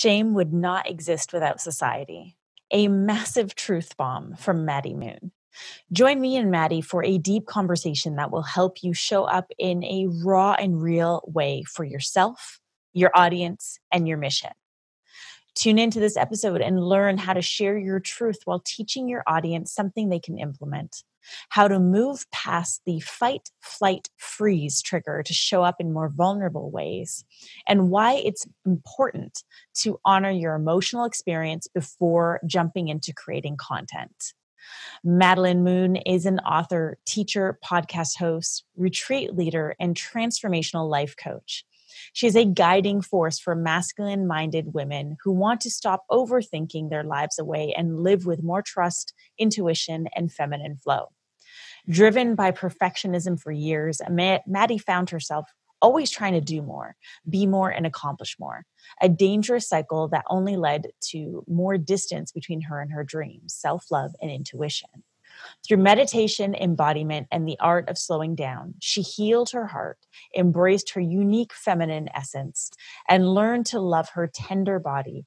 Shame would not exist without society. A massive truth bomb from Maddy Moon. Join me and Maddie for a deep conversation that will help you show up in a raw and real way for yourself, your audience, and your mission. Tune into this episode and learn how to share your truth while teaching your audience something they can implement. How to move past the fight, flight, freeze trigger to show up in more vulnerable ways, and why it's important to honor your emotional experience before jumping into creating content. Madelyn Moon is an author, teacher, podcast host, retreat leader, and transformational life coach. She is a guiding force for masculine-minded women who want to stop overthinking their lives away and live with more trust, intuition, and feminine flow. Driven by perfectionism for years, Maddie found herself always trying to do more, be more, and accomplish more. A dangerous cycle that only led to more distance between her and her dreams, self-love, and intuition. Through meditation, embodiment, and the art of slowing down, she healed her heart, embraced her unique feminine essence, and learned to love her tender body.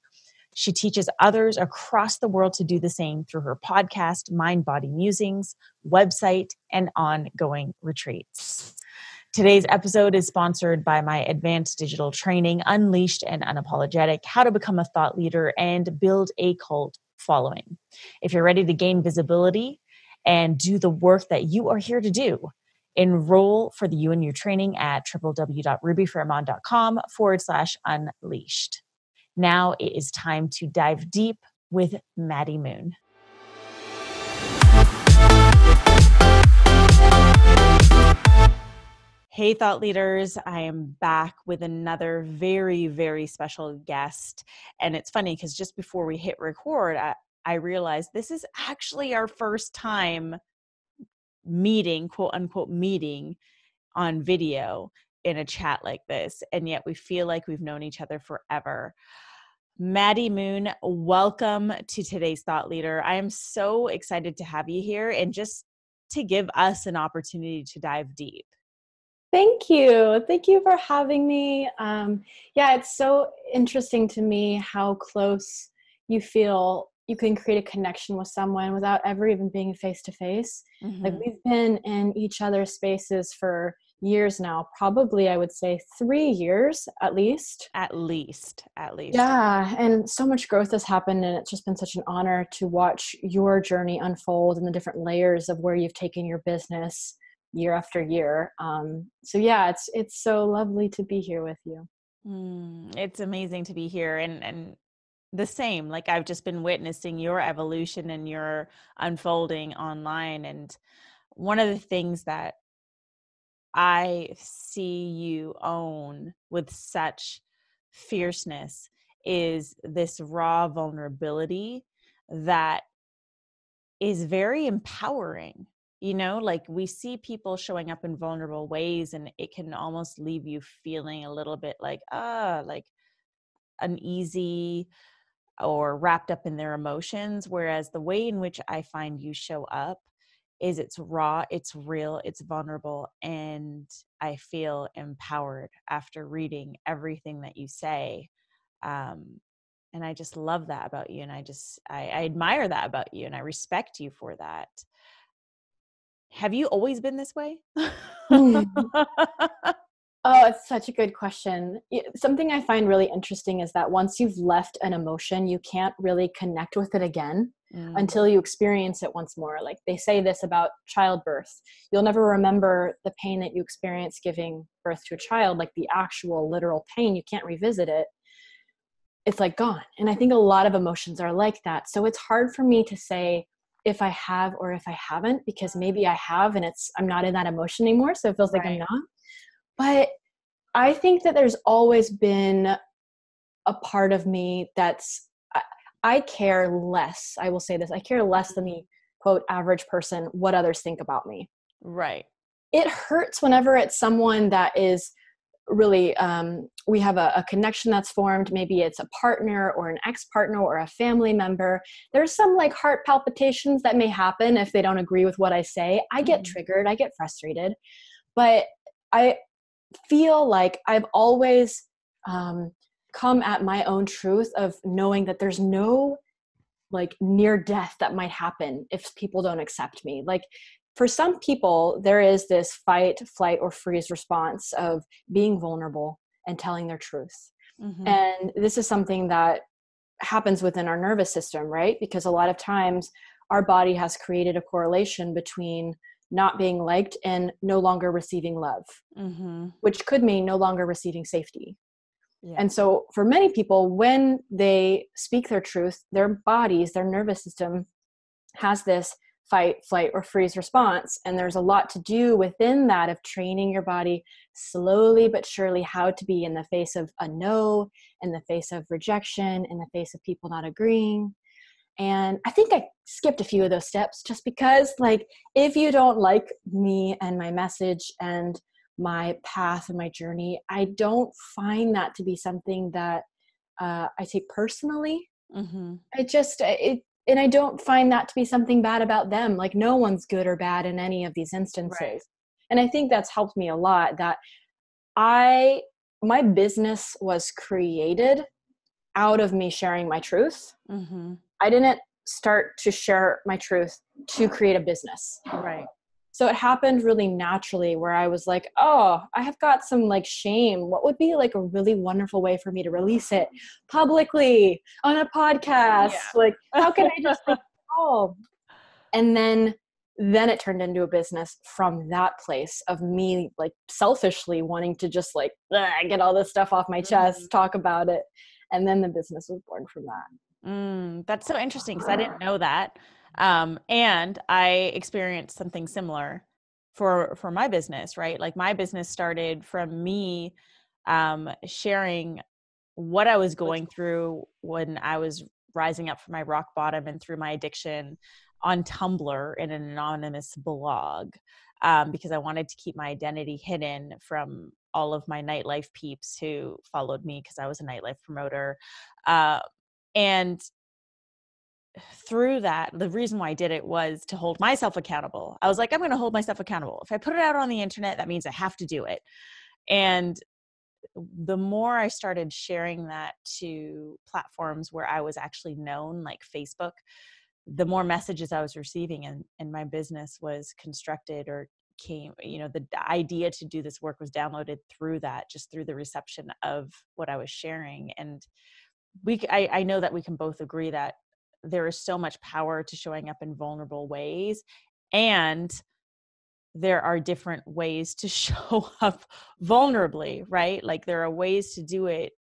She teaches others across the world to do the same through her podcast, Mind Body Musings, website, and ongoing retreats. Today's episode is sponsored by my advanced digital training, Unleashed and Unapologetic, How to Become a Thought Leader and Build a Cult Following. If you're ready to gain visibility and do the work that you are here to do, enroll for the UNU training at www.rubyfremon.com/unleashed. Now it is time to dive deep with Maddy Moon. Hey, thought leaders, I am back with another very, very special guest. And it's funny because just before we hit record, I realized this is actually our first time meeting, quote unquote, meeting on video in a chat like this. And yet we feel like we've known each other forever. Maddy Moon, welcome to today's Thought Leader. I am so excited to have you here and just to give us an opportunity to dive deep. Thank you. Thank you for having me. It's so interesting to me how close you feel you can create a connection with someone without ever even being face to face. Like we've been in each other's spaces for years now, probably I would say 3 years at least. At least. Yeah. And so much growth has happened, and it's just been such an honor to watch your journey unfold and the different layers of where you've taken your business year after year. It's so lovely to be here with you. It's amazing to be here. And the same, like I've just been witnessing your evolution and your unfolding online. And one of the things that I see you own with such fierceness is this raw vulnerability that is very empowering. You know, like we see people showing up in vulnerable ways and it can almost leave you feeling a little bit like uneasy or wrapped up in their emotions. Whereas the way in which I find you show up is it's raw, it's real, it's vulnerable. And I feel empowered after reading everything that you say. And I just love that about you. And I admire that about you and I respect you for that. Have you always been this way? Oh, it's such a good question. Something I find really interesting is that once you've left an emotion, you can't really connect with it again until you experience it once more. Like they say this about childbirth. You'll never remember the pain that you experienced giving birth to a child, like the actual literal pain. You can't revisit it. It's like gone. And I think a lot of emotions are like that. So it's hard for me to say if I have or if I haven't, because maybe I have and I'm not in that emotion anymore. So it feels like I'm not. But I think that there's always been a part of me I care less. I will say this. I care less than the quote average person, what others think about me. Right. It hurts whenever it's someone that is really, we have a connection that's formed. Maybe it's a partner or an ex-partner or a family member. There's some like heart palpitations that may happen if they don't agree with what I say. I get triggered. I get frustrated. But I feel like I've always come at my own truth of knowing that there's no like near death that might happen if people don't accept me. Like for some people, there is this fight, flight, or freeze response of being vulnerable and telling their truth. Mm-hmm. And this is something that happens within our nervous system, right? Because a lot of times our body has created a correlation between not being liked and no longer receiving love, Mm-hmm. which could mean no longer receiving safety. Yeah. And so for many people, when they speak their truth, their bodies, their nervous system has this fight, flight, or freeze response. And there's a lot to do within that of training your body slowly but surely how to be in the face of a no, in the face of rejection, in the face of people not agreeing. And I think I skipped a few of those steps just because, like, if you don't like me and my message and my path and my journey, I don't find that to be something that I take personally. Mm-hmm. And I don't find that to be something bad about them. Like, no one's good or bad in any of these instances. Right. And I think that's helped me a lot, that my business was created out of me sharing my truth. Mm-hmm. I didn't start to share my truth to create a business. Right. So it happened really naturally, where I was like, oh, I have got some like shame. What would be like a really wonderful way for me to release it publicly on a podcast? Yeah. Like, how can I just like, oh, and then it turned into a business from that place of me like selfishly wanting to just like get all this stuff off my chest, talk about it. And then the business was born from that. That's so interesting because I didn't know that. And I experienced something similar for my business, right? Like my business started from me sharing what I was going through when I was rising up from my rock bottom and through my addiction on Tumblr in an anonymous blog, because I wanted to keep my identity hidden from all of my nightlife peeps who followed me because I was a nightlife promoter. And through that, the reason why I did it was to hold myself accountable. I was like, I'm going to hold myself accountable. If I put it out on the internet, that means I have to do it. And the more I started sharing that to platforms where I was actually known, like Facebook, the more messages I was receiving, and my business was constructed or came, the idea to do this work was downloaded through that, just through the reception of what I was sharing. And I know that we can both agree that there is so much power to showing up in vulnerable ways, and there are different ways to show up vulnerably, right? Like there are ways to do it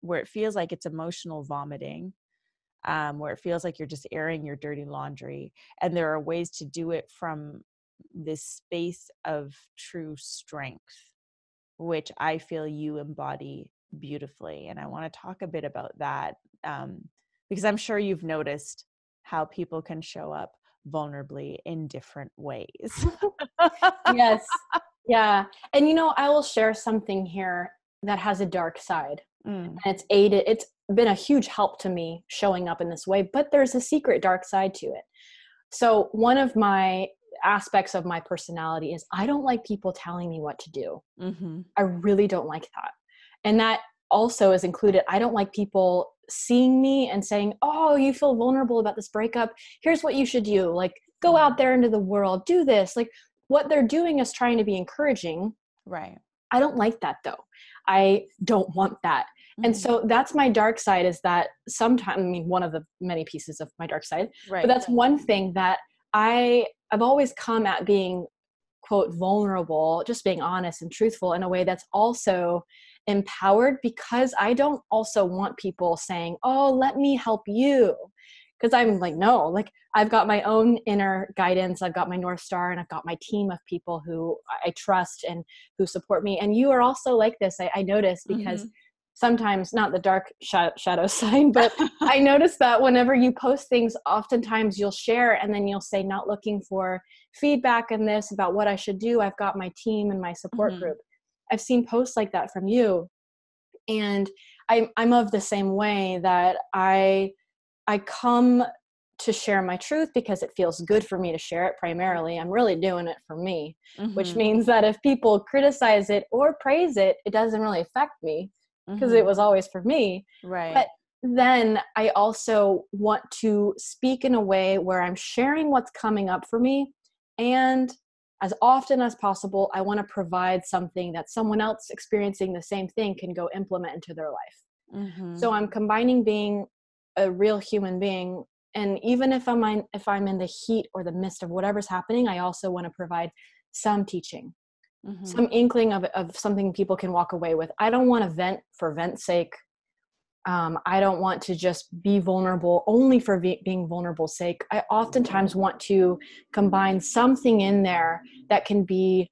where it feels like it's emotional vomiting, where it feels like you're just airing your dirty laundry. And there are ways to do it from this space of true strength, which I feel you embody beautifully. And I want to talk a bit about that, because I'm sure you've noticed how people can show up vulnerably in different ways. Yes. Yeah. And I will share something here that has a dark side. And it's been a huge help to me showing up in this way, but there's a secret dark side to it. So one of my aspects of my personality is I don't like people telling me what to do. Mm-hmm. I really don't like that. And that also is included. I don't like people seeing me and saying, oh, you feel vulnerable about this breakup. Here's what you should do. Like, go out there into the world, do this. Like, what they're doing is trying to be encouraging. Right. I don't like that though. I don't want that. Mm-hmm. And so that's my dark side, is that sometimes, one of the many pieces of my dark side, right, but that's one thing that I've always come at being, quote, vulnerable, just being honest and truthful in a way that's also empowered, because I don't also want people saying, oh, let me help you. Because I'm like, no, like I've got my own inner guidance. I've got my North Star, and I've got my team of people who I trust and who support me. And you are also like this. I notice, because sometimes, not the dark shadow side, but I notice that whenever you post things, oftentimes you'll share and then you'll say, not looking for feedback in this about what I should do. I've got my team and my support group. I've seen posts like that from you. And I'm of the same way, that I come to share my truth because it feels good for me to share it primarily. I'm really doing it for me, which means that if people criticize it or praise it, it doesn't really affect me, because it was always for me. Right. But then I also want to speak in a way where I'm sharing what's coming up for me. And as often as possible, I want to provide something that someone else experiencing the same thing can go implement into their life. So I'm combining being a real human being. And even if I'm in the heat or the midst of whatever's happening, I also want to provide some teaching, some inkling of something people can walk away with. I don't want to vent for vent's sake. I don't want to just be vulnerable only for being vulnerable sake. I oftentimes want to combine something in there that can be,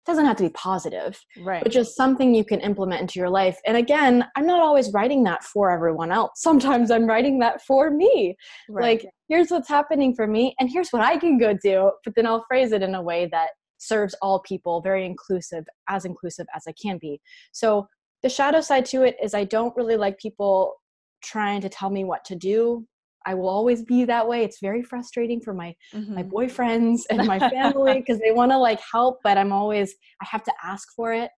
doesn't have to be positive, but just something you can implement into your life. And again, I'm not always writing that for everyone else. Sometimes I'm writing that for me. Like, here's what's happening for me and here's what I can go do. But then I'll phrase it in a way that serves all people, very inclusive as I can be. So the shadow side to it is I don't really like people trying to tell me what to do. I will always be that way. It's very frustrating for my boyfriends and my family because they want to like help, but I have to ask for it.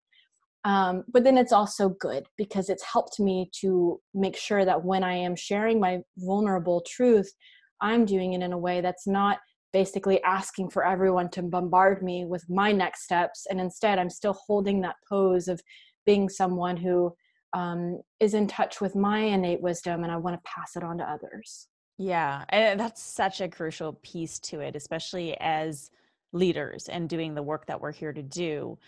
But then it's also good because it's helped me to make sure that when I am sharing my vulnerable truth, I'm doing it in a way that's not basically asking for everyone to bombard me with my next steps. And instead, I'm still holding that pose of being someone who is in touch with my innate wisdom, and I want to pass it on to others. Yeah, and that's such a crucial piece to it, especially as leaders and doing the work that we're here to do,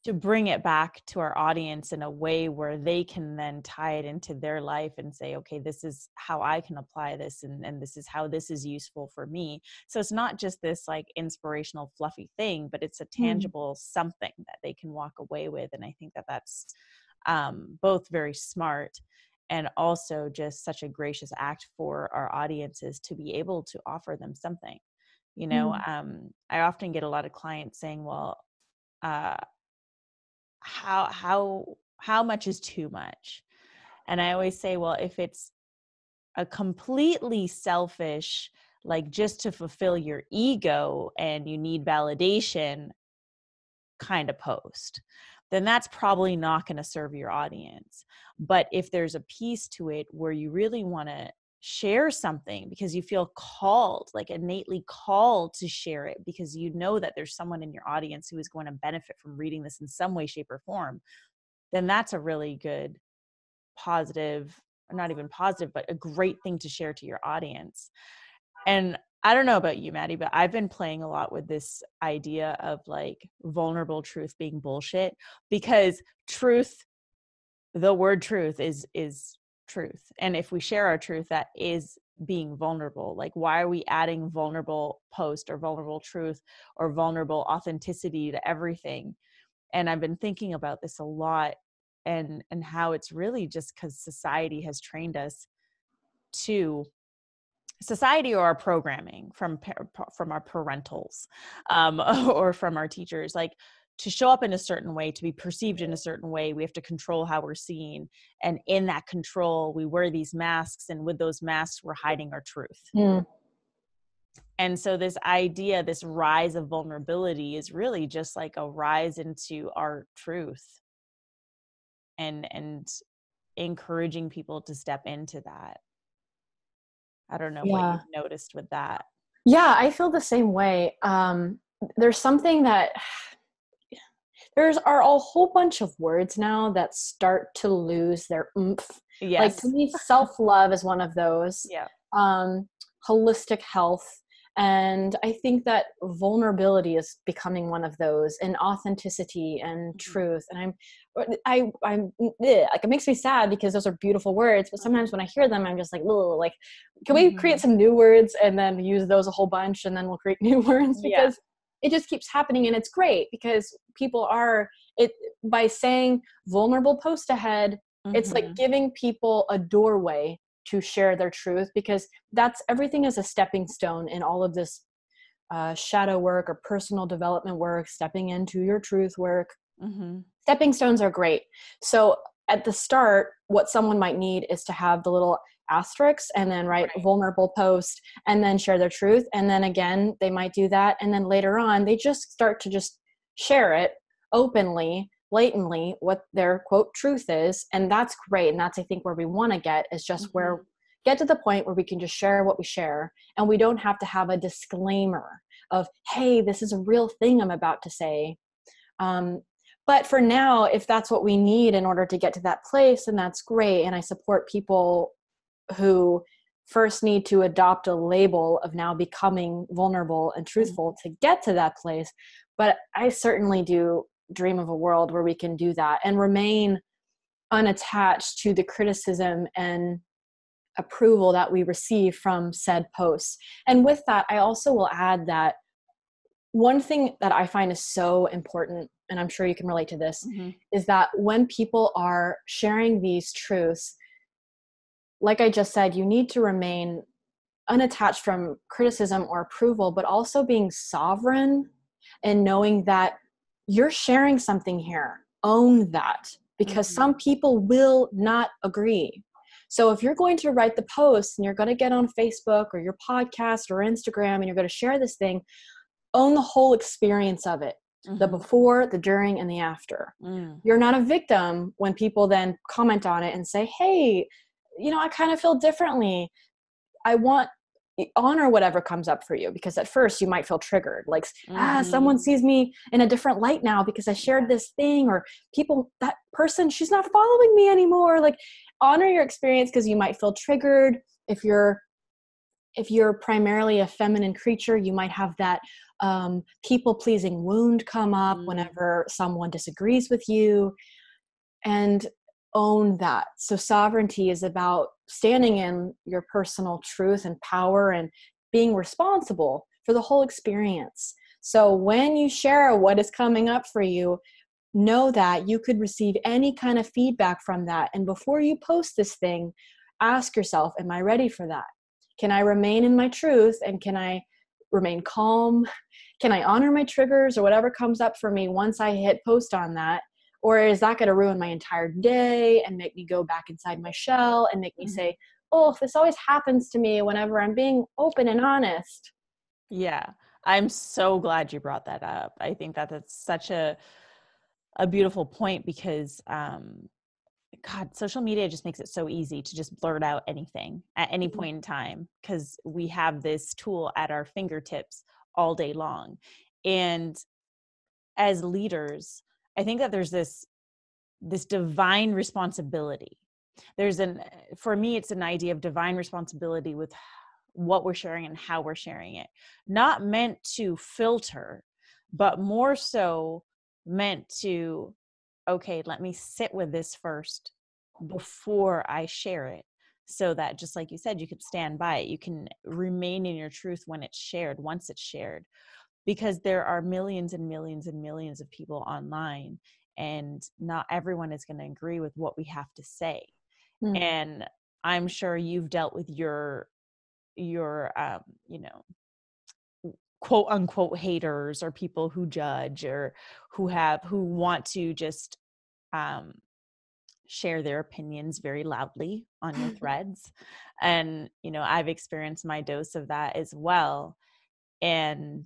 to bring it back to our audience in a way where they can then tie it into their life and say, okay, this is how I can apply this, and this is how this is useful for me. So it's not just this like inspirational fluffy thing, but it's a tangible something that they can walk away with. And I think that that's both very smart and also just such a gracious act for our audiences to be able to offer them something. You know, I often get a lot of clients saying, well, how much is too much? And I always say, well, if it's a completely selfish, like just to fulfill your ego and you need validation kind of post, then that's probably not going to serve your audience. But if there's a piece to it where you really want to share something because you feel called, like innately called to share it because you know that there's someone in your audience who is going to benefit from reading this in some way, shape, or form, then that's a really good, positive, or not even positive, but a great thing to share to your audience. And I don't know about you, Maddie, but I've been playing a lot with this idea of like vulnerable truth being bullshit, because truth, the word truth is truth. And if we share our truth, that is being vulnerable. Like, why are we adding vulnerable post or vulnerable truth or vulnerable authenticity to everything? And I've been thinking about this a lot, and how it's really just because society has trained us to, society or our programming from our parentals, or from our teachers, like to show up in a certain way, to be perceived in a certain way, we have to control how we're seen. And in that control, we wear these masks, and with those masks, we're hiding our truth. And so this idea, this rise of vulnerability is really just like a rise into our truth, and encouraging people to step into that. I don't know what you've noticed with that. Yeah, I feel the same way. There's something that are a whole bunch of words now that start to lose their oomph. Yes. Like, to me, self-love is one of those. Yeah. Holistic health. And I think that vulnerability is becoming one of those, and authenticity and truth. And I'm like, it makes me sad because those are beautiful words, but sometimes when I hear them, I'm just like, like, can we create some new words and then use those a whole bunch, and then we'll create new words, because it just keeps happening. And it's great because people are by saying vulnerable post ahead, it's like giving people a doorway to share their truth, because that's, everything is a stepping stone in all of this shadow work or personal development work, stepping into your truth work. Stepping stones are great. So at the start, what someone might need is to have the little asterisks and then write vulnerable post and then share their truth. And then again, they might do that. And then later on, they just start to just share it openly blatantly what their quote truth is. And that's great. And that's, I think, where we want to get, is just where get to the point where we can just share what we share, and we don't have to have a disclaimer of, hey, this is a real thing I'm about to say. But for now, if that's what we need in order to get to that place, then that's great. And I support people who first need to adopt a label of now becoming vulnerable and truthful to get to that place. But I certainly do dream of a world where we can do that and remain unattached to the criticism and approval that we receive from said posts. And with that, I also will add that one thing that I find is so important, and I'm sure you can relate to this, is that when people are sharing these truths, like I just said, you need to remain unattached from criticism or approval, but also being sovereign and knowing that you're sharing something here. Own that, because some people will not agree. So if you're going to write the post and you're going to get on Facebook or your podcast or Instagram and you're going to share this thing, own the whole experience of it. The before, the during, and the after. You're not a victim when people then comment on it and say, hey, I kind of feel differently. Honor whatever comes up for you, because at first you might feel triggered, like, someone sees me in a different light now because I shared this thing, or that person, she's not following me anymore. Like, honor your experience, because you might feel triggered. If you're primarily a feminine creature, you might have that people-pleasing wound come up whenever someone disagrees with you, and own that. So sovereignty is about standing in your personal truth and power and being responsible for the whole experience. So when you share what is coming up for you, know that you could receive any kind of feedback from that. And before you post this thing, ask yourself, am I ready for that? Can I remain in my truth, and can I remain calm? Can I honor my triggers or whatever comes up for me once I hit post on that? Or is that going to ruin my entire day and make me go back inside my shell and make me say, oh, this always happens to me whenever I'm being open and honest? Yeah, I'm so glad you brought that up. I think that that's such a beautiful point, because God, social media just makes it so easy to just blurt out anything at any point in time, because we have this tool at our fingertips all day long. And as leaders, I think that there's this divine responsibility. For me, it's an idea of divine responsibility with what we're sharing and how we're sharing it. Not meant to filter, but more so meant to, okay, let me sit with this first before I share it, so that, just like you said, you can stand by it. You can remain in your truth once it's shared, because there are millions and millions and millions of people online, and not everyone is going to agree with what we have to say. And I'm sure you've dealt with your quote unquote haters, or people who judge, or who want to just share their opinions very loudly on your threads. And I've experienced my dose of that as well. And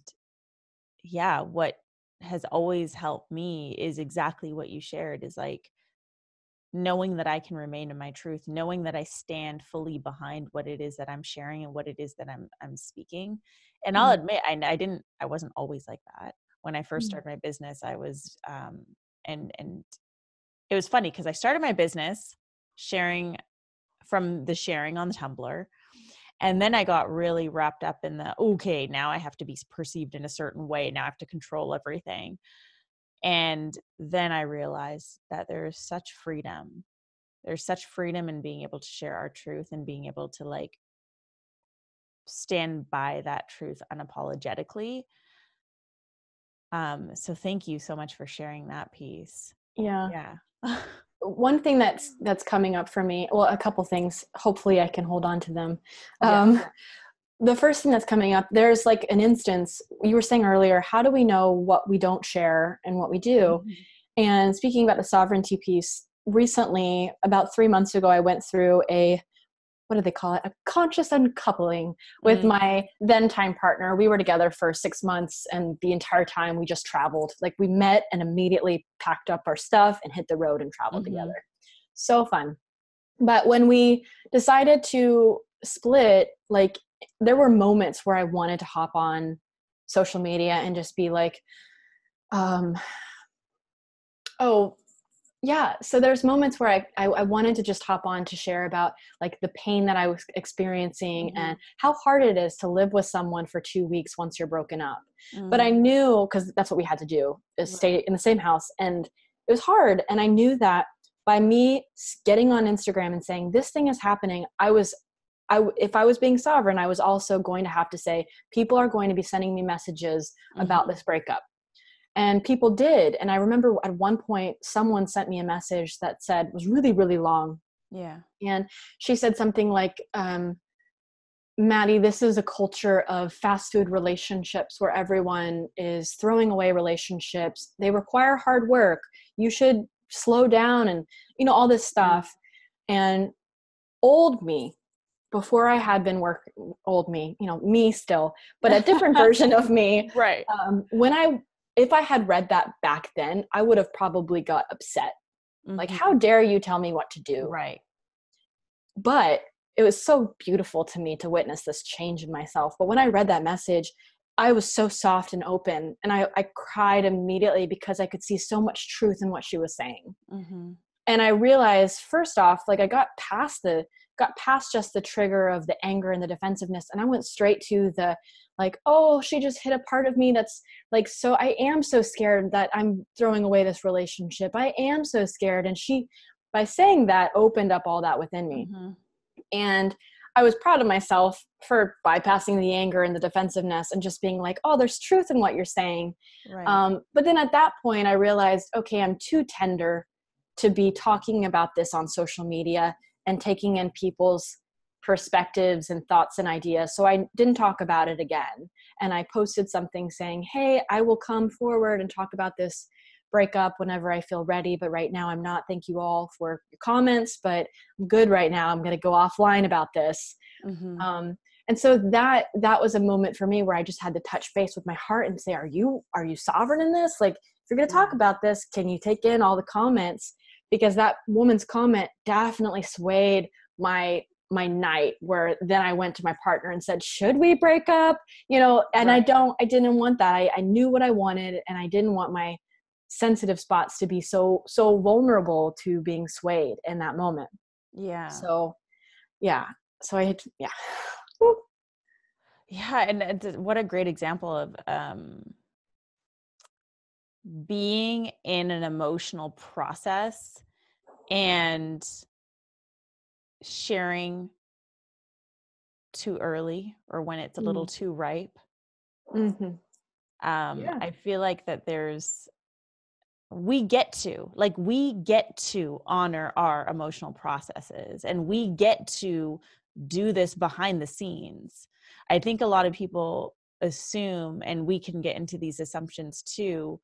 yeah, what has always helped me is exactly what you shared, is like knowing that I can remain in my truth, knowing that I stand fully behind what it is that I'm sharing and what it is that I'm speaking. And I'll admit, I wasn't always like that. When I first started my business, I was, and it was funny, because I started my business sharing on the Tumblr. And then I got really wrapped up in okay, now I have to be perceived in a certain way. Now I have to control everything. And then I realized that there's such freedom. There's such freedom in being able to share our truth and being able to like stand by that truth unapologetically. So thank you so much for sharing that piece. Yeah. One thing that's coming up for me, well, a couple things, hopefully I can hold on to them. The first thing that's coming up, there's like an instance, you were saying earlier, how do we know what we don't share and what we do? And speaking about the sovereignty piece, recently, about 3 months ago, I went through what do they call it? A conscious uncoupling with my then time partner. We were together for 6 months, and the entire time we just traveled. Like, we met and immediately packed up our stuff and hit the road and traveled together. So fun. But when we decided to split, like, there were moments where I wanted to hop on social media and just be like, oh yeah. So there's moments where I wanted to just hop on to share about, like, the pain that I was experiencing and how hard it is to live with someone for 2 weeks once you're broken up. But I knew, because that's what we had to do, is stay in the same house. And it was hard. And I knew that by me getting on Instagram and saying, this thing is happening, if I was being sovereign, I was also going to have to say, people are going to be sending me messages about this breakup. And people did. And I remember at one point, someone sent me a message that said, was really, really long. Yeah. And she said something like, Maddie, this is a culture of fast food relationships where everyone is throwing away relationships. They require hard work. You should slow down, and, you know, all this stuff. And old me, before I had been old me, you know, me still, but a different version of me. Right. If I had read that back then, I would have probably got upset. Like, how dare you tell me what to do? Right. But it was so beautiful to me to witness this change in myself. But when I read that message, I was so soft and open, and I cried immediately because I could see so much truth in what she was saying. And I realized, first off, like, I got past just the trigger of the anger and the defensiveness. And I went straight to the, like, oh, she just hit a part of me that's like, so I am so scared that I'm throwing away this relationship. I am so scared. And she, by saying that, opened up all that within me. And I was proud of myself for bypassing the anger and the defensiveness and just being like, oh, there's truth in what you're saying. Right. But then at that point, I realized, okay, I'm too tender to be talking about this on social media and taking in people's perspectives and thoughts and ideas. So I didn't talk about it again. And I posted something saying, hey, I will come forward and talk about this breakup whenever I feel ready. But right now I'm not. Thank you all for your comments, but I'm good right now. I'm going to go offline about this. And so that was a moment for me where I just had to touch base with my heart and say, are you sovereign in this? Like, if you're going to talk about this, can you take in all the comments? Because that woman's comment definitely swayed my night, where then I went to my partner and said, should we break up? You know, and I didn't want that. I knew what I wanted, and I didn't want my sensitive spots to be so vulnerable to being swayed in that moment. Yeah. So I had, and what a great example of being in an emotional process and sharing too early, or when it's a little too ripe. I feel like that we get to honor our emotional processes, and we get to do this behind the scenes. I think a lot of people assume, and we can get into these assumptions too,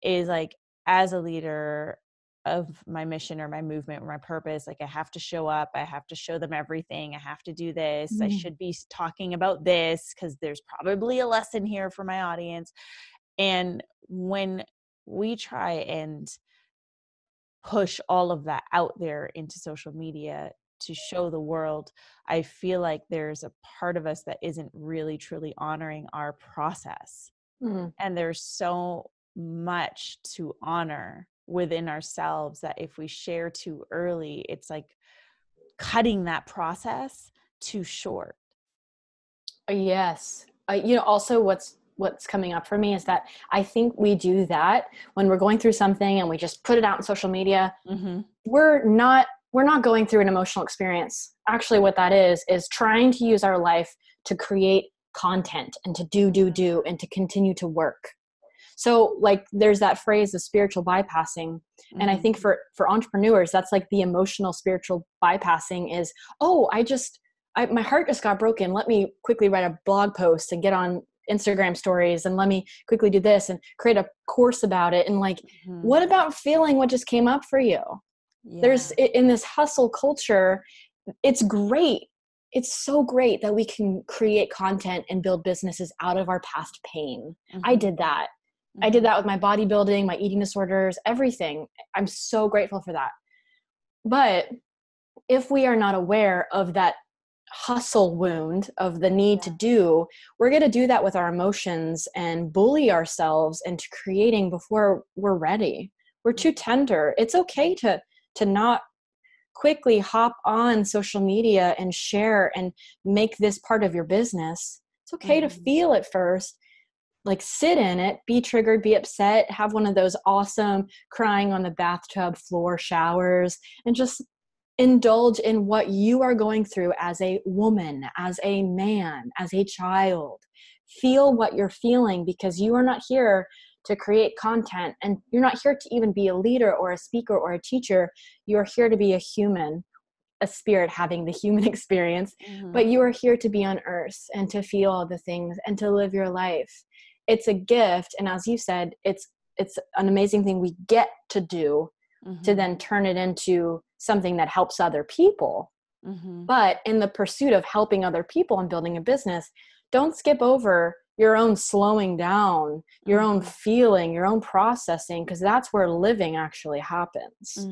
is like, as a leader of my mission or my movement or my purpose, like, I have to show up, I have to show them everything, I have to do this, I should be talking about this because there's probably a lesson here for my audience. And when we try and push all of that out there into social media to show the world, I feel like there's a part of us that isn't really truly honoring our process. And there's so much to honor within ourselves that if we share too early, it's like cutting that process too short. Yes. Also what's coming up for me is that I think we do that when we're going through something and we just put it out on social media. We're not going through an emotional experience. Actually, what that is trying to use our life to create content and to do and to continue to work. So, like, there's that phrase of spiritual bypassing. And I think for entrepreneurs, that's like the emotional spiritual bypassing is, oh, my heart just got broken. Let me quickly write a blog post and get on Instagram stories, and let me quickly do this and create a course about it. And like, what about feeling what just came up for you? There's, in this hustle culture, it's great it's so great that we can create content and build businesses out of our past pain. I did that. I did that with my bodybuilding, my eating disorders, everything. I'm so grateful for that. But if we are not aware of that hustle wound of the need to do, we're going to do that with our emotions and bully ourselves into creating before we're ready. We're too tender. It's okay to not quickly hop on social media and share and make this part of your business. It's okay to feel it first, like sit in it, be triggered, be upset, have one of those awesome crying on the bathtub floor showers, and just indulge in what you are going through as a woman, as a man, as a child. Feel what you're feeling, because you are not here to create content, and you're not here to even be a leader or a speaker or a teacher. You're here to be a human, a spirit having the human experience, but you are here to be on earth and to feel all the things and to live your life. It's a gift. And as you said, it's an amazing thing we get to do to then turn it into something that helps other people. But in the pursuit of helping other people and building a business, don't skip over your own slowing down, your own feeling, your own processing, because that's where living actually happens.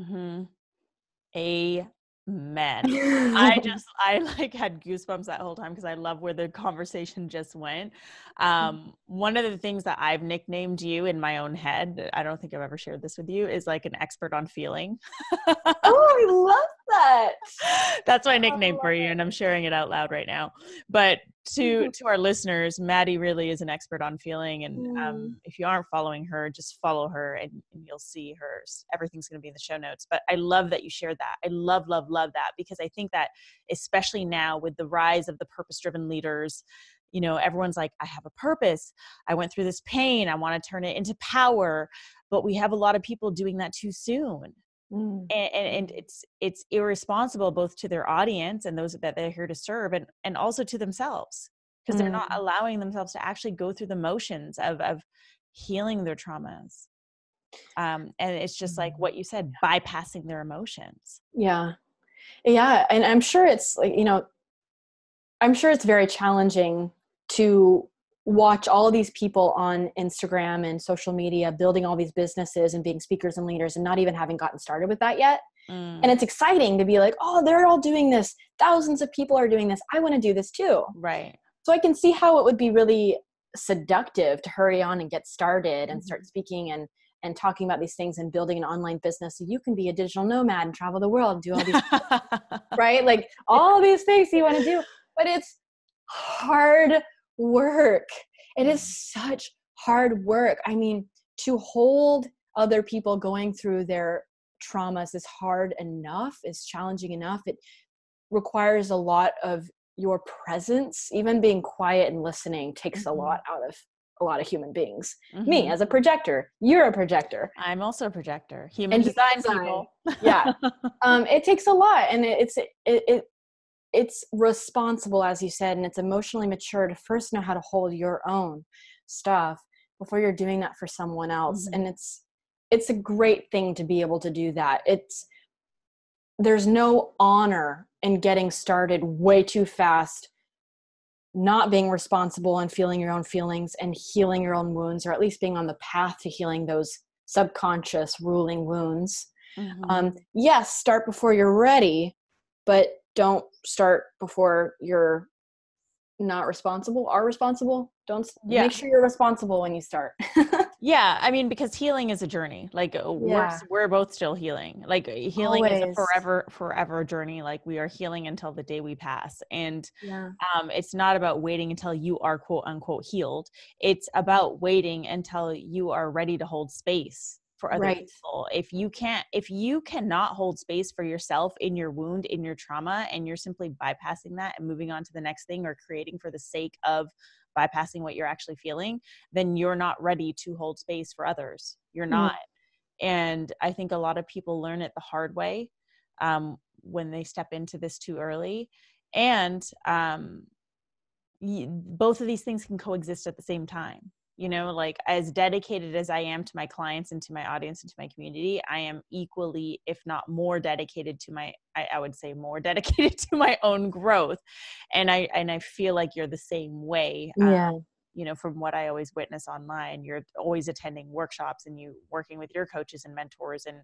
Amen. I like had goosebumps that whole time because I love where the conversation just went. One of the things that I've nicknamed you in my own head, I don't think I've ever shared this with you, is like an expert on feeling. Oh, I love that. That's my nickname for you, and I'm sharing it out loud right now. But to our listeners, Maddie really is an expert on feeling, and if you aren't following her, just follow her, and you'll see her. Everything's going to be in the show notes. But I love that you shared that. I love that, because I think that especially now with the rise of the purpose-driven leaders, you know, everyone's like, I have a purpose. I went through this pain. I want to turn it into power. But we have a lot of people doing that too soon. And it's irresponsible both to their audience and those that they're here to serve, and also to themselves, because they're not allowing themselves to actually go through the motions of healing their traumas. And it's just like what you said, bypassing their emotions. Yeah. And I'm sure it's like, you know, I'm sure it's very challenging to watch all of these people on Instagram and social media building all these businesses and being speakers and leaders and not even having gotten started with that yet. And it's exciting to be like, oh, they're all doing this. Thousands of people are doing this. I want to do this too. Right. So I can see how it would be really seductive to hurry on and get started and start speaking and talking about these things and building an online business so you can be a digital nomad and travel the world and do all these right? Like all of these things you want to do, but it's hard work. It is such hard work. I mean, to hold other people going through their traumas is hard enough, is challenging enough. It requires a lot of your presence. Even being quiet and listening takes a lot out of a lot of human beings. Me as a projector, you're a projector. I'm also a projector. Human design people. Yeah. It takes a lot, and it's responsible, as you said, and it's emotionally mature to first know how to hold your own stuff before you're doing that for someone else. And it's a great thing to be able to do that. There's no honor in getting started way too fast, not being responsible and feeling your own feelings and healing your own wounds, or at least being on the path to healing those subconscious ruling wounds. Yes, start before you're ready, but don't start before you're not responsible, are responsible. Don't make sure you're responsible when you start. Yeah. I mean, because healing is a journey. Like we're both still healing. Like healing is a forever journey. Like we are healing until the day we pass. And it's not about waiting until you are quote unquote healed. It's about waiting until you are ready to hold space for other people. If you cannot hold space for yourself in your wound, in your trauma, and you're simply bypassing that and moving on to the next thing, or creating for the sake of bypassing what you're actually feeling, then you're not ready to hold space for others. You're not. And I think a lot of people learn it the hard way when they step into this too early. And both of these things can coexist at the same time. you know, like as dedicated as I am to my clients and to my audience and to my community, I am equally, if not more dedicated to I would say more dedicated to my own growth. And I feel like you're the same way. Yeah. You know, from what I always witness online, you're always attending workshops and you working with your coaches and mentors, and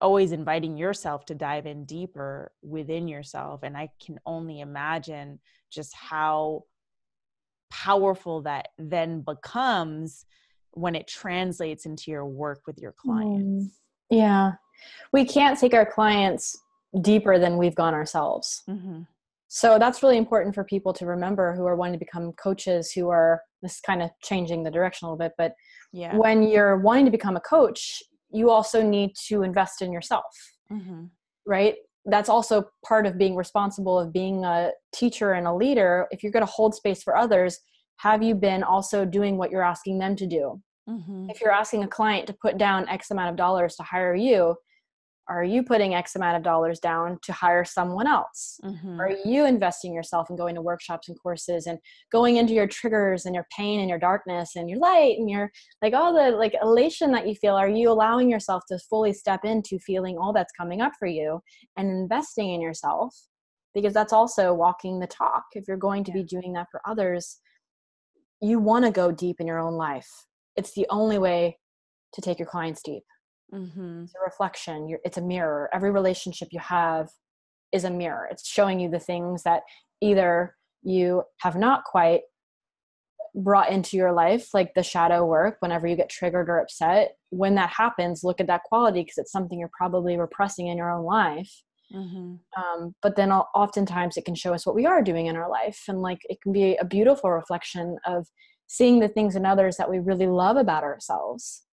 always inviting yourself to dive in deeper within yourself. And I can only imagine just how powerful that then becomes when it translates into your work with your clients. Yeah. We can't take our clients deeper than we've gone ourselves. Mm-hmm. So that's really important for people to remember who are wanting to become coaches, who are, this kind of changing the direction a little bit, but when you're wanting to become a coach, you also need to invest in yourself, right? That's also part of being responsible, of being a teacher and a leader. If you're going to hold space for others, have you been also doing what you're asking them to do? If you're asking a client to put down X amount of dollars to hire you, are you putting X amount of dollars down to hire someone else? Are you investing yourself and going to workshops and courses and going into your triggers and your pain and your darkness and your light and your, like, all the like elation that you feel? Are you allowing yourself to fully step into feeling all that's coming up for you and investing in yourself? Because that's also walking the talk. If you're going to be doing that for others, you want to go deep in your own life. It's the only way to take your clients deep. It's a reflection. It's a mirror. Every relationship you have is a mirror. It's showing you the things that either you have not quite brought into your life, like the shadow work, whenever you get triggered or upset. When that happens, look at that quality, because it's something you're probably repressing in your own life. But then oftentimes it can show us what we are doing in our life. And like, it can be a beautiful reflection of seeing the things in others that we really love about ourselves.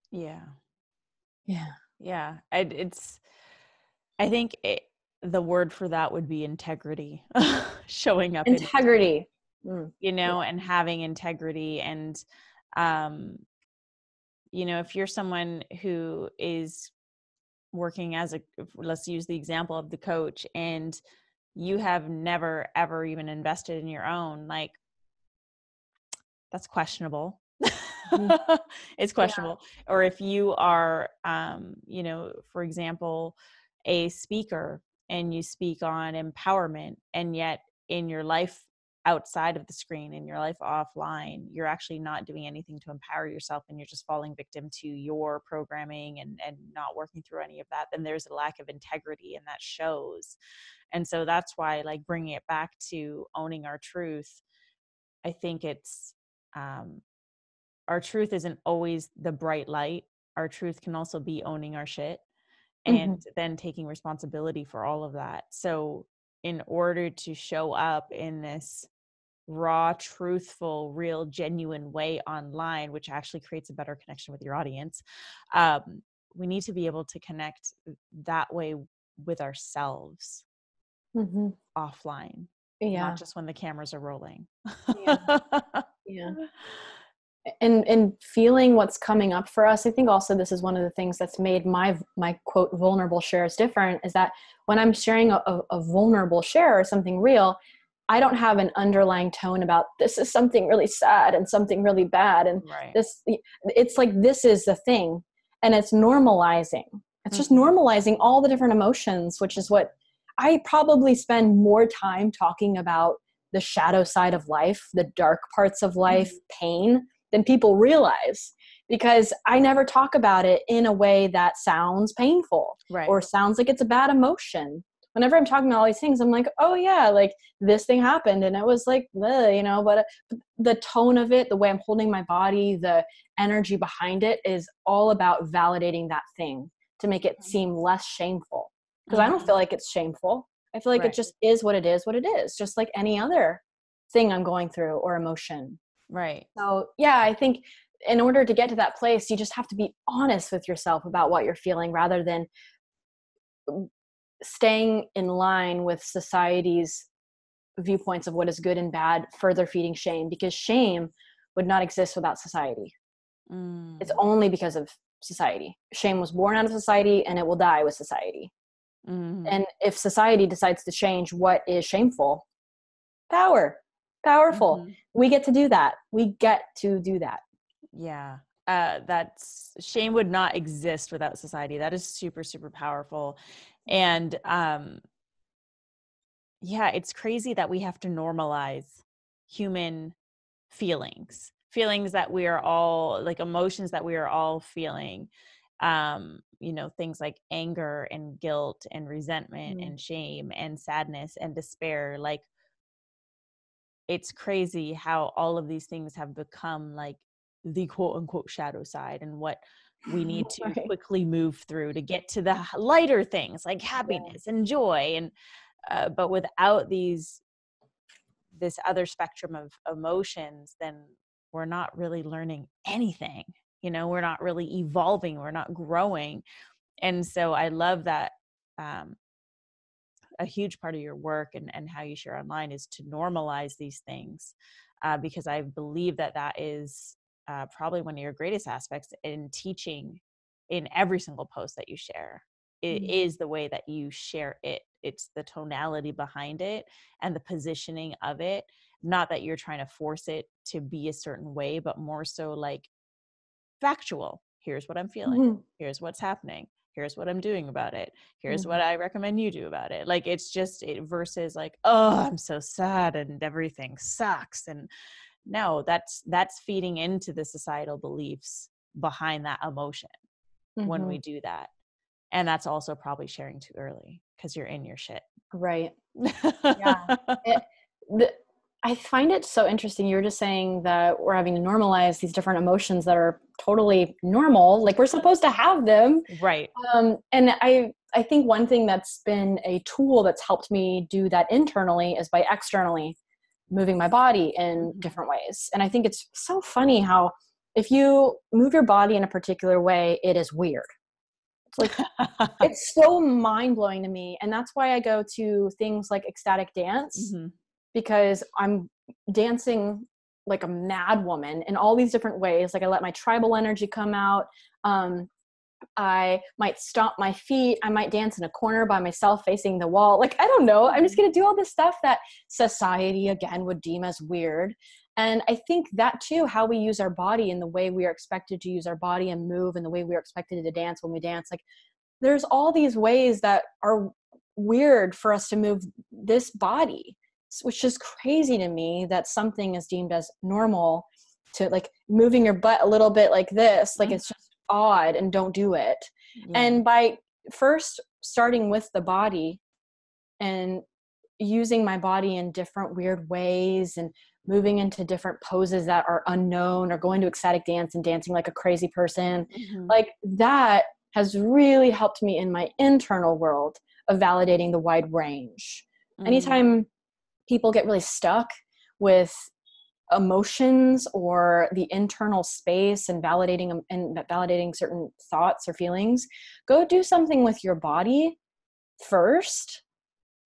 I think the word for that would be integrity. Showing up integrity, you know, and having integrity. And you know, if you're someone who is working as let's use the example of the coach, and you have never ever even invested in your own, like, that's questionable. It's questionable. Or if you are, you know, for example, a speaker and you speak on empowerment, and yet in your life outside of the screen, in your life offline, you're actually not doing anything to empower yourself, and you're just falling victim to your programming and not working through any of that, then there's a lack of integrity, and that shows. And so that's why, like, bringing it back to owning our truth, I think it's, our truth isn't always the bright light. Our truth can also be owning our shit and then taking responsibility for all of that. So in order to show up in this raw, truthful, real, genuine way online, which actually creates a better connection with your audience, we need to be able to connect that way with ourselves offline, not just when the cameras are rolling. And feeling what's coming up for us. I think also this is one of the things that's made my quote vulnerable shares different, is that when I'm sharing a vulnerable share or something real, I don't have an underlying tone about this is something really sad and something really bad. And this, it's like, this is the thing. And it's normalizing. It's just normalizing all the different emotions, which is what I probably spend more time talking about, the shadow side of life, the dark parts of life, pain, than people realize, because I never talk about it in a way that sounds painful or sounds like it's a bad emotion. Whenever I'm talking about all these things, I'm like, oh yeah, like this thing happened and it was like, you know, but the tone of it, the way I'm holding my body, the energy behind it is all about validating that thing to make it seem less shameful. Because I don't feel like it's shameful. I feel like it just is what it is, just like any other thing I'm going through or emotion. So yeah, I think in order to get to that place, you just have to be honest with yourself about what you're feeling, rather than staying in line with society's viewpoints of what is good and bad, further feeding shame, because shame would not exist without society. It's only because of society. Shame was born out of society and it will die with society. And if society decides to change what is shameful, power. Powerful. Mm-hmm. We get to do that. We get to do that. Yeah. That's shame would not exist without society. That is super, super powerful. And, yeah, it's crazy that we have to normalize human feelings that we are all like, emotions that we are all feeling. Things like anger and guilt and resentment and shame and sadness and despair. Like, it's crazy how all of these things have become like the quote unquote shadow side, and what we need to Right. quickly move through to get to the lighter things like Yeah. happiness and joy. And but without this other spectrum of emotions, then we're not really learning anything. We're not really evolving, we're not growing. And so I love that, a huge part of your work and how you share online is to normalize these things, because I believe that is probably one of your greatest aspects in teaching. In every single post that you share, it is the way that you share it. It's the tonality behind it and the positioning of it. Not that you're trying to force it to be a certain way, but more so like factual. Here's what I'm feeling. Here's what's happening. Here's what I'm doing about it. Here's what I recommend you do about it. Like, it's just it versus like, oh, I'm so sad and everything sucks. And no, that's feeding into the societal beliefs behind that emotion when we do that. And that's also probably sharing too early because you're in your shit. Right. Yeah. I find it so interesting. You were just saying that we're having to normalize these different emotions that are totally normal. Like, we're supposed to have them. Right. And I think one thing that's been a tool that's helped me do that internally is by externally moving my body in different ways. And I think it's so funny how if you move your body in a particular way, it is weird. It's like, it's so mind-blowing to me. And that's why I go to things like ecstatic dance, because I'm dancing like a mad woman in all these different ways. Like, I let my tribal energy come out. I might stomp my feet. I might dance in a corner by myself facing the wall. Like, I don't know. I'm just going to do all this stuff that society again would deem as weird. And I think that too, how we use our body and the way we are expected to use our body and move and the way we are expected to dance when we dance. Like, there's all these ways that are weird for us to move this body, which is crazy to me that something is deemed as normal. To like moving your butt a little bit like this, like it's just odd and don't do it. And by first starting with the body and using my body in different weird ways and moving into different poses that are unknown, or going to ecstatic dance and dancing like a crazy person, like that has really helped me in my internal world of validating the wide range. Anytime people get really stuck with emotions or the internal space and validating certain thoughts or feelings, go do something with your body first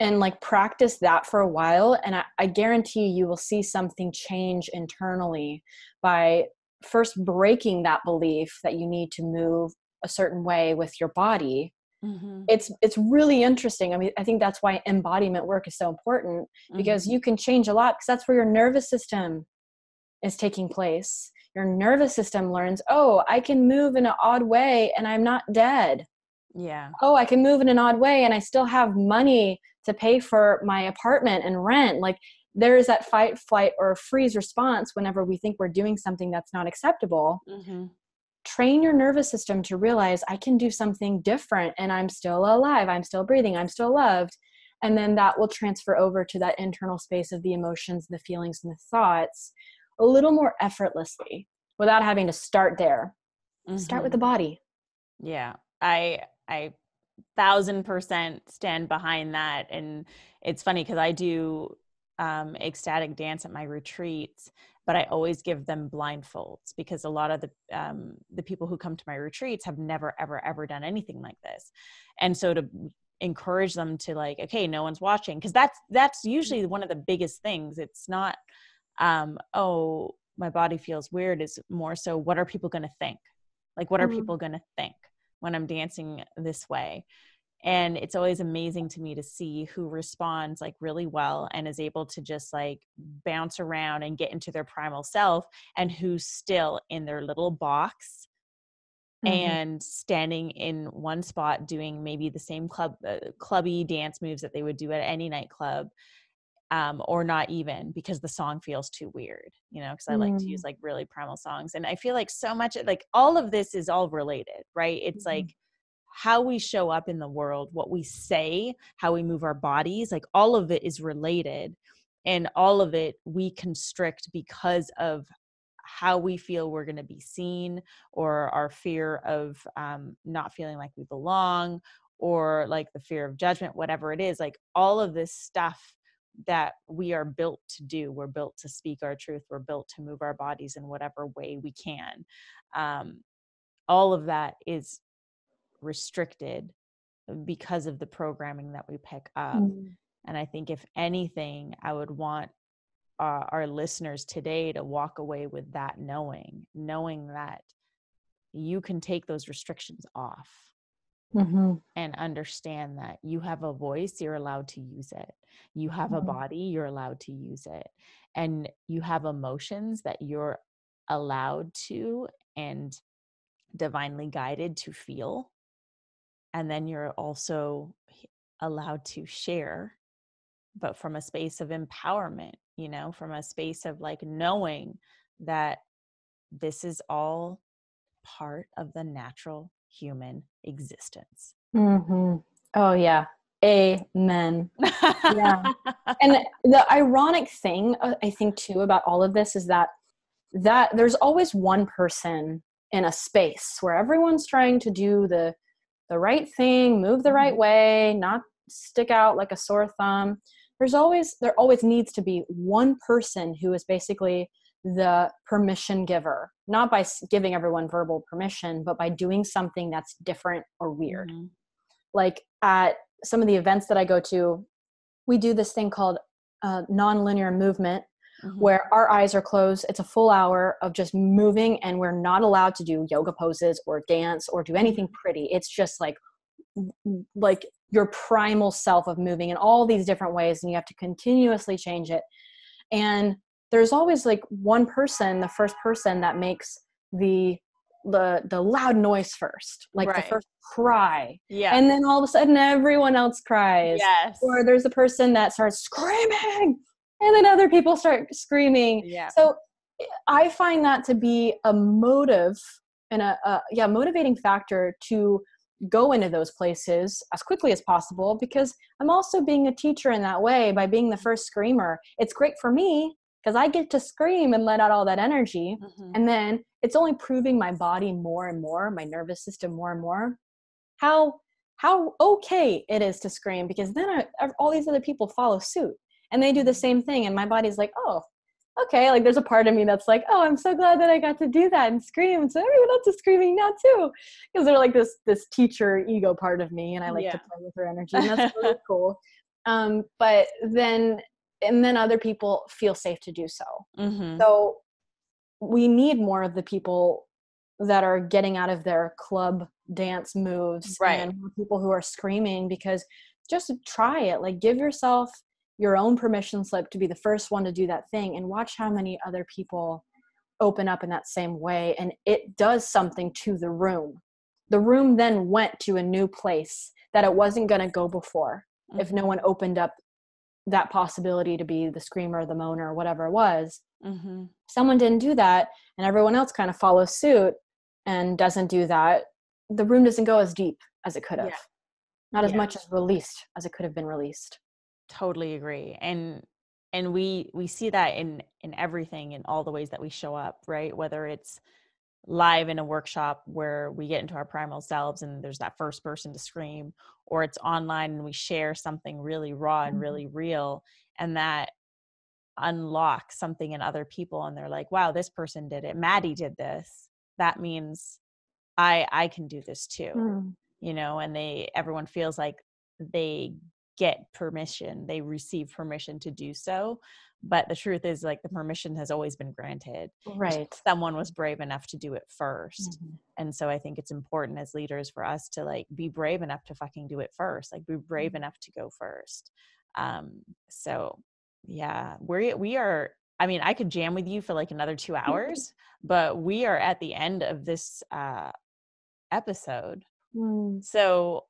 and like practice that for a while. And I guarantee you will see something change internally by first breaking that belief that you need to move a certain way with your body. It's really interesting. I mean, I think that's why embodiment work is so important, because you can change a lot, because that's where your nervous system is taking place. Your nervous system learns, oh, I can move in an odd way and I'm not dead. Yeah. Oh, I can move in an odd way and I still have money to pay for my apartment and rent. Like, there is that fight, flight, or freeze response whenever we think we're doing something that's not acceptable. Train your nervous system to realize I can do something different and I'm still alive. I'm still breathing. I'm still loved. And then that will transfer over to that internal space of the emotions, the feelings, and the thoughts a little more effortlessly without having to start there. Start with the body. Yeah. I 1000% stand behind that. And it's funny because I do ecstatic dance at my retreats, but I always give them blindfolds, because a lot of the people who come to my retreats have never, ever, ever done anything like this. And so to encourage them to like, okay, no one's watching, because that's usually one of the biggest things. It's not, oh, my body feels weird. Is more so, what are people going to think? Like, what are people going to think when I'm dancing this way? And it's always amazing to me to see who responds like really well and is able to just like bounce around and get into their primal self, and who's still in their little box and standing in one spot doing maybe the same clubby dance moves that they would do at any nightclub, or not even, because the song feels too weird, you know, because I like to use like really primal songs. And I feel like so much like all of this is all related, right? It's like how we show up in the world, what we say, how we move our bodies, like all of it is related, and all of it we constrict because of how we feel we're going to be seen, or our fear of not feeling like we belong, or like the fear of judgment, whatever it is. Like all of this stuff that we are built to do, we're built to speak our truth, we're built to move our bodies in whatever way we can. All of that is restricted because of the programming that we pick up. And I think if anything, I would want our listeners today to walk away with that, knowing that you can take those restrictions off and understand that you have a voice, you're allowed to use it. You have a body, you're allowed to use it. And you have emotions that you're allowed to and divinely guided to feel. And then you're also allowed to share, but from a space of empowerment, you know, from a space of like knowing that this is all part of the natural human existence. Oh yeah. Amen. Yeah. And the ironic thing, I think too, about all of this is that there's always one person in a space where everyone's trying to do the right thing, move the right way, not stick out like a sore thumb. There always needs to be one person who is basically the permission giver, not by giving everyone verbal permission, but by doing something that's different or weird. Like at some of the events that I go to, we do this thing called non-linear movement, where our eyes are closed. It's a full hour of just moving, and we're not allowed to do yoga poses or dance or do anything pretty. It's just like your primal self of moving in all these different ways, and you have to continuously change it. And there's always like one person, the first person that makes the loud noise first, like the first cry. Yeah. And then all of a sudden everyone else cries. Yes. Or there's a person that starts screaming and then other people start screaming. Yeah. So I find that to be a motive and a motivating factor to go into those places as quickly as possible, because I'm also being a teacher in that way by being the first screamer. It's great for me because I get to scream and let out all that energy. And then it's only proving my body more and more, my nervous system more and more, how okay it is to scream, because then all these other people follow suit and they do the same thing. And my body's like, oh, okay. Like there's a part of me that's like, oh, I'm so glad that I got to do that and scream. So everyone else is screaming now too. Because they're like this teacher ego part of me, and I like to play with her energy, and that's really cool. But then other people feel safe to do so. So we need more of the people that are getting out of their club dance moves, and people who are screaming, because just try it. Like give yourself your own permission slip to be the first one to do that thing, and watch how many other people open up in that same way. And it does something to the room. The room then went to a new place that it wasn't going to go before if no one opened up that possibility to be the screamer, the moaner, or whatever it was. Someone didn't do that, and everyone else kind of follows suit and doesn't do that. The room doesn't go as deep as it could have. Not as much as released as it could have been released. Totally agree. And we see that in everything, in all the ways that we show up, right? Whether it's live in a workshop where we get into our primal selves and there's that first person to scream, or it's online and we share something really raw and really real, and that unlocks something in other people, and they're like, wow, this person did it. Maddie did this. That means I can do this too. You know, and everyone feels like they get permission. They receive permission to do so. But the truth is, like, the permission has always been granted. Right. Someone was brave enough to do it first. Mm-hmm. And so I think it's important as leaders for us to, like, be brave enough to fucking do it first. Like, be brave Mm-hmm. enough to go first. So yeah, we are, I mean, I could jam with you for like another 2 hours, but we are at the end of this episode. So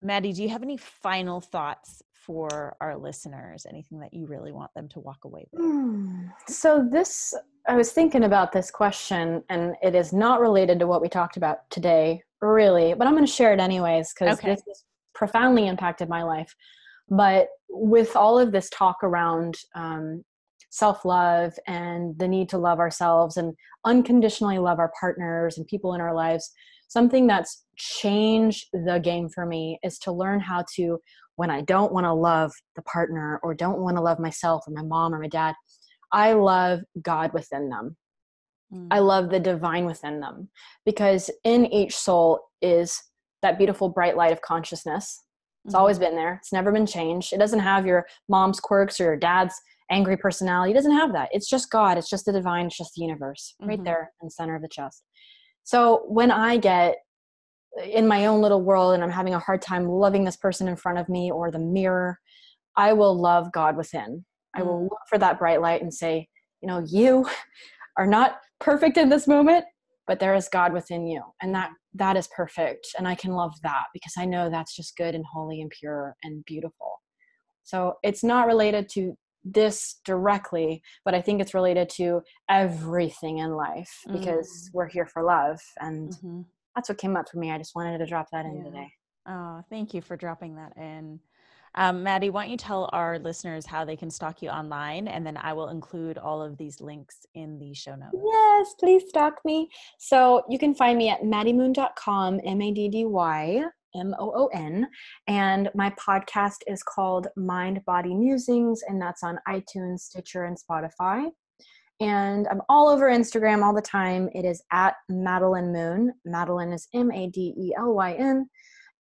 Maddie, do you have any final thoughts for our listeners? Anything that you really want them to walk away with? So I was thinking about this question, and it is not related to what we talked about today, really, but I'm going to share it anyways, because this has profoundly impacted my life. But with all of this talk around self-love and the need to love ourselves and unconditionally love our partners and people in our lives, something that's changed the game for me is to learn how to, when I don't want to love the partner or don't want to love myself or my mom or my dad, I love God within them. I love the divine within them, because in each soul is that beautiful bright light of consciousness. It's always been there. It's never been changed. It doesn't have your mom's quirks or your dad's angry personality. It doesn't have that. It's just God. It's just the divine. It's just the universe right there in the center of the chest. So when I get in my own little world and I'm having a hard time loving this person in front of me or the mirror, I will love God within. I will look for that bright light and say, you know, you are not perfect in this moment, but there is God within you. And that is perfect. And I can love that because I know that's just good and holy and pure and beautiful. So it's not related to this directly, but I think it's related to everything in life because we're here for love. And that's what came up for me. I just wanted to drop that in today. Oh, thank you for dropping that in. Maddie, why don't you tell our listeners how they can stalk you online, and then I will include all of these links in the show notes. Yes, please stalk me. So you can find me at maddymoon.com, MADDYMOON. And my podcast is called Mind Body Musings, and that's on iTunes, Stitcher, and Spotify. And I'm all over Instagram all the time. It is at Madelyn Moon. Madelyn is MADELYN.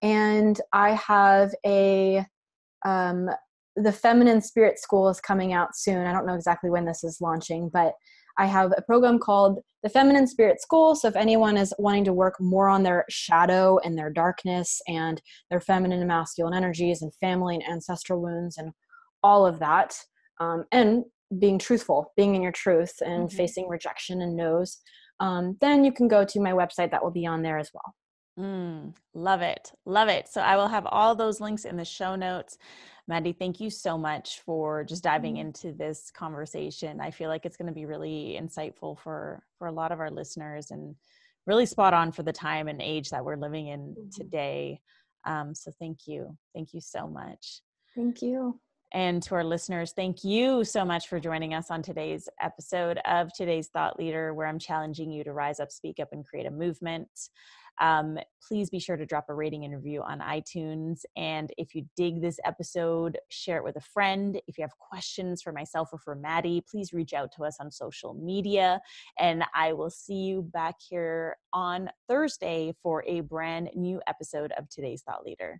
And I have the Feminine Spirit School is coming out soon. I don't know exactly when this is launching, but I have a program called the Feminine Spirit School. So if anyone is wanting to work more on their shadow and their darkness and their feminine and masculine energies and family and ancestral wounds and all of that, and being truthful, being in your truth and facing rejection and no's, then you can go to my website. That will be on there as well. Love it. Love it. So I will have all those links in the show notes. Maddie, thank you so much for just diving into this conversation. I feel like it's going to be really insightful for a lot of our listeners and really spot on for the time and age that we're living in today. So thank you. Thank you so much. Thank you. And to our listeners, thank you so much for joining us on today's episode of Today's Thought Leader, where I'm challenging you to rise up, speak up, and create a movement. Please be sure to drop a rating and review on iTunes. And if you dig this episode, share it with a friend. If you have questions for myself or for Maddie, please reach out to us on social media. And I will see you back here on Thursday for a brand new episode of Today's Thought Leader.